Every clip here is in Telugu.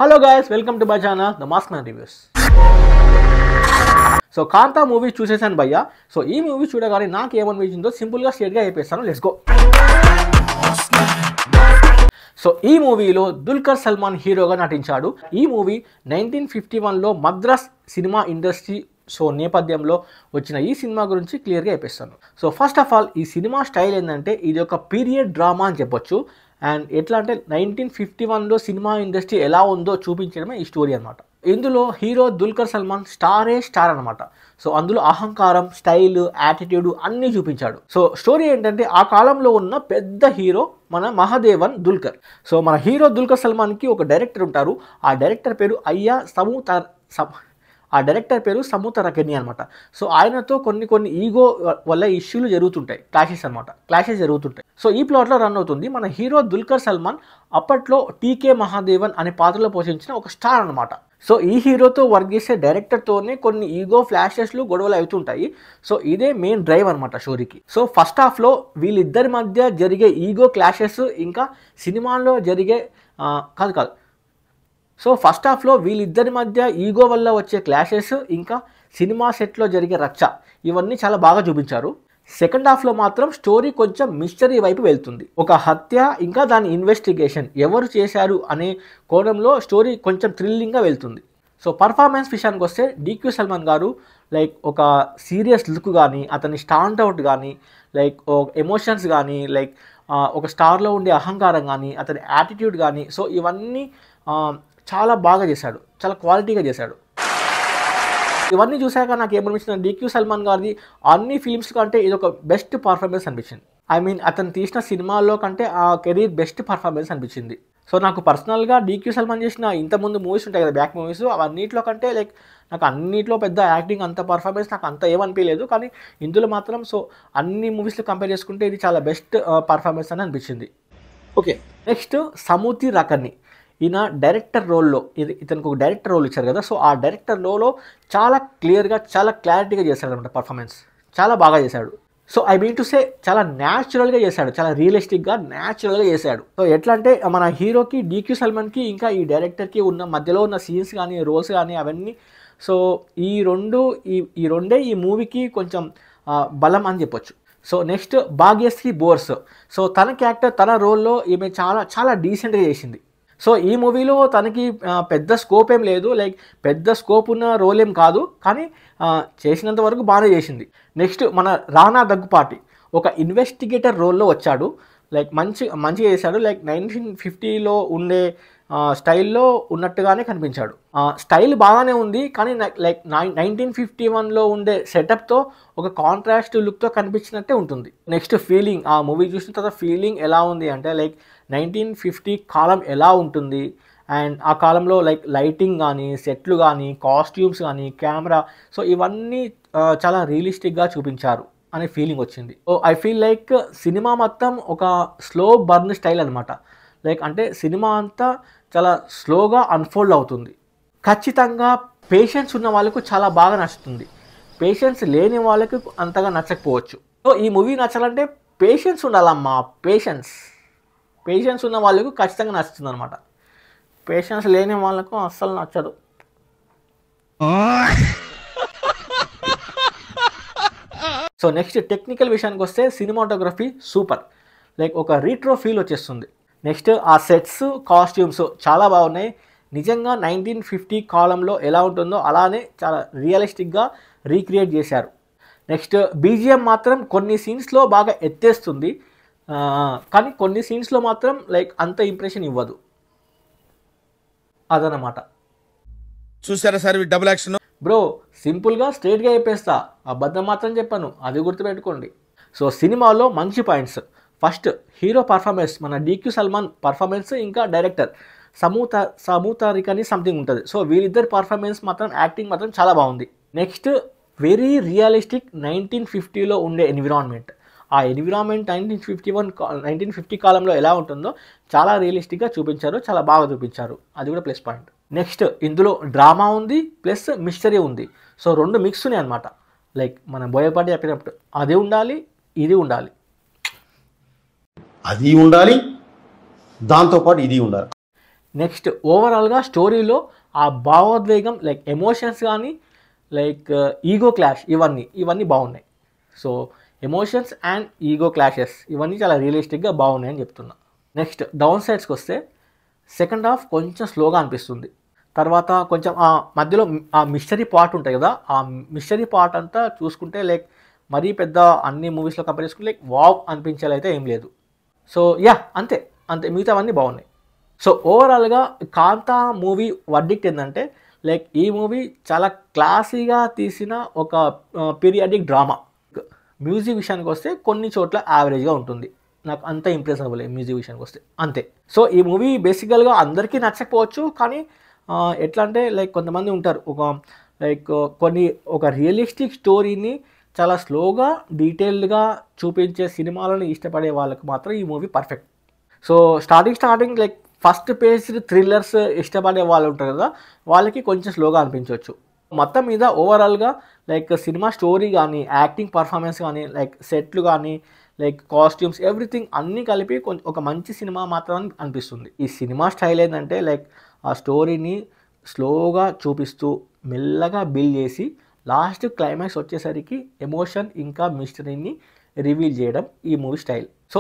Hello guys, welcome to my channel the mask man reviews. So Kantha movie చూసేసాను భయ్యా. సో ఈ మూవీ చూడగానే నాకు ఏమనిపించిందో సింపుల్గా స్ట్రేట్గా చెప్పేస్తాను. Let's go. సో ఈ మూవీలో దుల్కర్ సల్మాన్ హీరోగా నటించాడు. ఈ మూవీ 1951లో మద్రాస్ సినిమా ఇండస్ట్రీ నేపథ్యంలో వచ్చిన ఈ సినిమా గురించి క్లియర్గా చెప్పేస్తాను. సో ఫస్ట్ ఆఫ్ ఆల్ ఈ సినిమా స్టైల్ ఏంటంటే ఇది ఒక పీరియడ్ డ్రామా అని చెప్పొచ్చు. అండ్ ఎట్లా అంటే 1951లో సినిమా ఇండస్ట్రీ ఎలా ఉందో చూపించడమే ఈ స్టోరీ అనమాట. ఇందులో హీరో దుల్కర్ సల్మాన్ స్టార్ అనమాట. సో అందులో అహంకారం, స్టైల్, యాటిట్యూడ్ అన్నీ చూపించాడు. సో స్టోరీ ఏంటంటే ఆ కాలంలో ఉన్న పెద్ద హీరో మన మహాదేవన్ దుల్కర్. సో మన హీరో దుల్కర్ సల్మాన్కి ఒక డైరెక్టర్ ఉంటారు. ఆ డైరెక్టర్ పేరు సముతరకని అనమాట. సో ఆయనతో కొన్ని ఈగో వల్ల ఇష్యూలు జరుగుతుంటాయి, క్లాషెస్ జరుగుతుంటాయి. సో ఈ ప్లాట్లో రన్ అవుతుంది. మన హీరో దుల్కర్ సల్మాన్ అప్పట్లో టీకే మహాదేవన్ అనే పాత్రలో పోషించిన ఒక స్టార్ అనమాట. సో ఈ హీరోతో వర్క్ చేసే డైరెక్టర్తోనే కొన్ని ఈగో ఫ్లాషెస్లు గొడవలు అవుతుంటాయి. సో ఇదే మెయిన్ డ్రైవ్ అనమాట స్టోరీకి. సో ఫస్ట్ హాఫ్లో వీళ్ళిద్దరి మధ్య జరిగే ఈగో క్లాషెస్ ఇంకా సినిమాలో జరిగే సో ఫస్ట్ హాఫ్లో వీళ్ళిద్దరి మధ్య ఈగో వల్ల వచ్చే క్లాషెస్ ఇంకా సినిమా సెట్లో జరిగే రచ్చ ఇవన్నీ చాలా బాగా చూపించారు. సెకండ్ హాఫ్లో మాత్రం స్టోరీ కొంచెం మిస్టరీ వైపు వెళ్తుంది. ఒక హత్య ఇంకా దాని ఇన్వెస్టిగేషన్ ఎవరు చేశారు అనే కోణంలో స్టోరీ కొంచెం థ్రిల్లింగ్గా వెళ్తుంది. సో పర్ఫార్మెన్స్ విషయానికి వస్తే డిక్యూ సల్మాన్ గారు ఒక సీరియస్ లుక్ కానీ, అతని స్టాండ్ అవుట్ కానీ, ఎమోషన్స్ కానీ, ఒక స్టార్లో ఉండే అహంకారం కానీ, అతని యాటిట్యూడ్ కానీ, సో ఇవన్నీ చాలా బాగా చేశాడు, చాలా క్వాలిటీగా చేశాడు. ఇవన్నీ చూశాక నాకు ఏమనిపించింది, డిక్యూ సల్మాన్ గారిది అన్ని ఫిలిమ్స్ కంటే ఇది ఒక బెస్ట్ పర్ఫార్మెన్స్ అనిపించింది. అతను తీసిన సినిమాల్లో కంటే ఆ కెరీర్ బెస్ట్ పర్ఫార్మెన్స్ అనిపించింది. సో నాకు పర్సనల్గా డిక్యూ సల్మాన్ చేసిన ఇంతకుముందు మూవీస్ ఉంటాయి కదా, బ్యాక్ మూవీస్, అవన్నిట్లో కంటే నాకు అన్నిట్లో పెద్ద యాక్టింగ్ అంత పర్ఫార్మెన్స్ నాకు అంత ఏమనిపించలేదు. కానీ ఇందులో మాత్రం అన్ని మూవీస్లో కంపేర్ చేసుకుంటే ఇది చాలా బెస్ట్ పర్ఫార్మెన్స్ అని అనిపించింది. Okay, next Samuthirakani. ఈయన డైరెక్టర్ రోల్లో ఇతనికి ఒక డైరెక్టర్ రోల్ ఇచ్చారు కదా. సో ఆ డైరెక్టర్ రోల్లో చాలా క్లియర్గా, చాలా క్లారిటీగా చేశాడు అనమాట. పర్ఫార్మెన్స్ చాలా బాగా చేశాడు. So I mean to say చాలా న్యాచురల్గా చేశాడు, చాలా రియలిస్టిక్గా న్యాచురల్గా చేశాడు. సో ఎట్లా అంటే మన హీరోకి, డిక్యూ సల్మాన్కి ఇంకా ఈ డైరెక్టర్కి ఉన్న మధ్యలో ఉన్న సీన్స్ కానీ, రోల్స్ కానీ అవన్నీ, సో ఈ రెండే ఈ మూవీకి కొంచెం బలం అని చెప్పొచ్చు. So next Bhagyashri Borse. So తన క్యారెక్టర్, తన రోల్లో ఈమె చాలా చాలా డీసెంట్గా చేసింది. సో ఈ మూవీలో తనకి పెద్ద స్కోప్ ఏం లేదు, పెద్ద స్కోప్ ఉన్న రోల్ ఏం కాదు, కానీ చేసినంత వరకు బాగానే చేసింది. నెక్స్ట్ మన రానా దగ్గుపాటి ఒక ఇన్వెస్టిగేటర్ రోల్లో వచ్చాడు. మంచిగా చేశాడు. 1950లో ఉండే స్టైల్లో ఉన్నట్టుగానే కనిపించాడు. స్టైల్ బాగానే ఉంది, కానీ 1951లో ఉండే సెటప్తో ఒక కాంట్రాస్ట్ లుక్తో కనిపించినట్టే ఉంటుంది. నెక్స్ట్ ఫీలింగ్, ఆ మూవీ చూసిన తర్వాత ఫీలింగ్ ఎలా ఉంది అంటే 1950 కాలం ఎలా ఉంటుంది, అండ్ ఆ కాలంలో లైటింగ్ కానీ, సెట్లు కానీ, కాస్ట్యూమ్స్ కానీ, కెమెరా, సో ఇవన్నీ చాలా రియలిస్టిక్గా చూపించారు అనే ఫీలింగ్ వచ్చింది. సో ఐ ఫీల్ సినిమా మొత్తం ఒక స్లో బర్న్ స్టైల్ అనమాట. అంటే సినిమా అంతా చాలా స్లోగా అన్ఫోల్డ్ అవుతుంది. ఖచ్చితంగా పేషెన్స్ ఉన్న వాళ్ళకు చాలా బాగా నచ్చుతుంది, పేషెన్స్ లేని వాళ్ళకు అంతగా నచ్చకపోవచ్చు. సో ఈ మూవీ నచ్చాలంటే పేషెన్స్ ఉండాలమ్మా, పేషెన్స్ ఉన్న వాళ్ళకు ఖచ్చితంగా నచ్చుతుంది అనమాట. పేషెన్స్ లేని వాళ్ళకు అస్సలు నచ్చదు. సో నెక్స్ట్ టెక్నికల్ విషయానికి వస్తే సినిమాటోగ్రఫీ సూపర్, ఒక రీట్రో ఫీల్ వచ్చేస్తుంది. నెక్స్ట్ ఆ సెట్స్, కాస్ట్యూమ్స్ చాలా బాగున్నాయి. నిజంగా 1950 కాలంలో ఎలా ఉంటుందో అలానే చాలా రియలిస్టిక్గా రీక్రియేట్ చేశారు. నెక్స్ట్ బీజిఎం మాత్రం కొన్ని సీన్స్లో బాగా ఎత్తేస్తుంది, కానీ కొన్ని సీన్స్లో మాత్రం అంత ఇంప్రెషన్ ఇవ్వదు. అదనమాట. చూసారా సార్ డబుల్ యాక్షన్ బ్రో, సింపుల్గా స్ట్రైట్గా చెప్పేస్తా, అబద్ధం మాత్రం చెప్పాను, అది గుర్తుపెట్టుకోండి. సో సినిమాలో మంచి పాయింట్స్. ఫస్ట్ హీరో పర్ఫార్మెన్స్, మన డిక్యూ సల్మాన్ పర్ఫార్మెన్స్, ఇంకా డైరెక్టర్ సమూతారికని సంథింగ్ ఉంటుంది. సో వీళ్ళిద్దరు పర్ఫార్మెన్స్ మాత్రం, యాక్టింగ్ మాత్రం చాలా బాగుంది. నెక్స్ట్ వెరీ రియలిస్టిక్ 1950లో ఉండే ఎన్విరాన్మెంట్. ఆ ఎన్విరాన్మెంట్ 1950 కాలంలో ఎలా ఉంటుందో చాలా రియలిస్టిక్గా చూపించారు, చాలా బాగా చూపించారు, అది కూడా ప్లస్ పాయింట్. నెక్స్ట్ ఇందులో డ్రామా ఉంది ప్లస్ మిస్టరీ ఉంది. సో రెండు మిక్స్ ఉన్నాయి అనమాట. మన బోయపాటి చెప్పినప్పుడు అది ఉండాలి, ఇది ఉండాలి, అది ఉండాలి, దాంతోపాటు ఇది ఉండాలి. నెక్స్ట్ ఓవరాల్గా స్టోరీలో ఆ భావోద్వేగం లైక్ ఎమోషన్స్ కానీ లైక్ ఈగో క్లాష్ ఇవన్నీ బాగున్నాయి. So emotions and ego clashes ఇవన్నీ చాలా రియలిస్టిక్గా బాగున్నాయని చెప్తున్నా. నెక్స్ట్ డౌన్ సైడ్స్కి వస్తే సెకండ్ హాఫ్ కొంచెం స్లోగా అనిపిస్తుంది. తర్వాత కొంచెం ఆ మధ్యలో ఆ మిస్టరీ పార్ట్ ఉంటాయి కదా, ఆ మిస్టరీ పార్ట్ అంతా చూసుకుంటే లైక్ మరీ పెద్ద అన్ని మూవీస్లో కంపేర్ చేసుకుంటే లైక్ వావ్ అనిపించేలా అయితే ఏం లేదు. సో అంతే మిగతావన్నీ బాగున్నాయి. సో ఓవరాల్గా కాంతా మూవీ వర్డిక్ట్ ఏంటంటే లైక్ ఈ మూవీ చాలా క్లాసీగా తీసిన ఒక పీరియాడిక్ డ్రామా. మ్యూజిక్ విషయానికి వస్తే కొన్ని చోట్ల యావరేజ్గా ఉంటుంది, నాకు అంత ఇంప్రెస్ అవ్వలేదు మ్యూజిక్ విషయానికి వస్తే అంతే. సో ఈ మూవీ బేసికల్గా అందరికీ నచ్చకపోవచ్చు, కానీ ఎట్లా అంటే లైక్ కొంతమంది ఉంటారు ఒక రియలిస్టిక్ స్టోరీని చాలా స్లోగా డీటెయిల్డ్గా చూపించే సినిమాలను ఇష్టపడే వాళ్ళకి మాత్రం ఈ movie perfect. So starting like first page thrillers ఇష్టపడే వాళ్ళు ఉంటారు కదా, వాళ్ళకి కొంచెం స్లోగా అనిపించవచ్చు. మొత్తం మీద ఓవరాల్గా లైక్ సినిమా స్టోరీ కానీ, యాక్టింగ్ పర్ఫార్మెన్స్ కానీ, లైక్ సెట్లు కానీ, లైక్ కాస్ట్యూమ్స్ ఎవ్రీథింగ్ అన్నీ కలిపి కొంచెం ఒక మంచి సినిమా మాత్రం అనిపిస్తుంది. ఈ సినిమా స్టైల్ ఏంటంటే లైక్ ఆ స్టోరీని స్లోగా చూపిస్తూ మెల్లగా బిల్డ్ చేసి లాస్ట్ క్లైమాక్స్ వచ్చేసరికి ఎమోషన్ ఇంకా మిస్టరీని రివీల్ చేయడం ఈ మూవీ స్టైల్. సో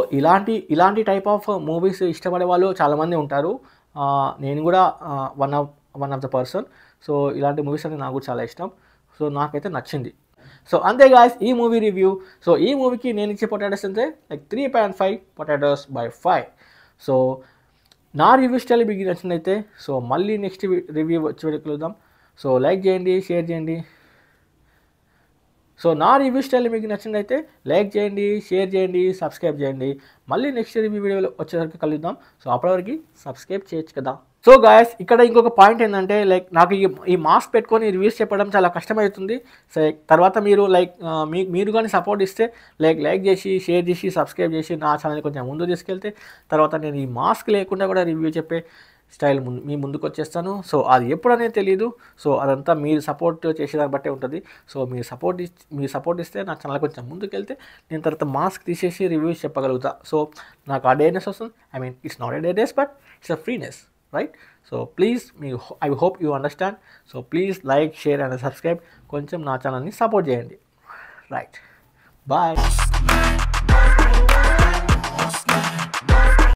ఇలాంటి టైప్ ఆఫ్ మూవీస్ ఇష్టపడే వాళ్ళు చాలామంది ఉంటారు. నేను కూడా one of the person. So ఇలాంటి మూవీస్ అంటే నాకు కూడా చాలా ఇష్టం. సో నాకైతే నచ్చింది. సో అంతే గాయస్ ఈ మూవీ రివ్యూ. సో ఈ మూవీకి నేను ఇచ్చే పొటాటోస్ అంటే లైక్ 3.5 పొటాటోస్ బై 5. సో నా రివ్యూ స్టైల్ మీకు నచ్చినైతే సో మళ్ళీ నెక్స్ట్ రివ్యూ వచ్చి కలుద్దాం. సో లైక్ చేయండి, షేర్ చేయండి. సో నా రివ్యూ స్టైల్ మీకు నచ్చినైతే లైక్ చేయండి, షేర్ చేయండి, సబ్స్క్రైబ్ చేయండి. మళ్ళీ నెక్స్ట్ రివ్యూ వీడియోలో వచ్చేసరికి కలుద్దాం. సో అప్పటివరకు సబ్స్క్రైబ్ చేయొచ్చు కదా. సో గాయస్ ఇక్కడ ఇంకొక పాయింట్ ఏంటంటే లైక్ నాకు ఈ మాస్క్ పెట్టుకొని రివ్యూస్ చెప్పడం చాలా కష్టమవుతుంది. సో తర్వాత మీరు మీరు కానీ సపోర్ట్ ఇస్తే లైక్ చేసి, షేర్ చేసి, సబ్స్క్రైబ్ చేసి నా ఛానల్ కొంచెం ముందు తీసుకెళ్తే తర్వాత నేను ఈ మాస్క్ లేకుండా కూడా రివ్యూ చెప్పే స్టైల్ మీ ముందుకు వచ్చేస్తాను. సో అది ఎప్పుడనేది తెలియదు. సో అదంతా మీరు సపోర్ట్ చేసేదాన్ని బట్టే ఉంటుంది. సో మీరు సపోర్ట్ ఇస్తే నా ఛానల్ కొంచెం ముందుకు వెళ్తే నేను తర్వాత మాస్క్ తీసేసి రివ్యూస్ చెప్పగలుగుతా. సో నాకు ఆ డేనెస్ వస్తుంది. It's not a dayness but it's a freeness, right? So please I hope you understand. So please like, share and subscribe. కొంచెం నా ఛానల్ని సపోర్ట్ చేయండి. Right, bye.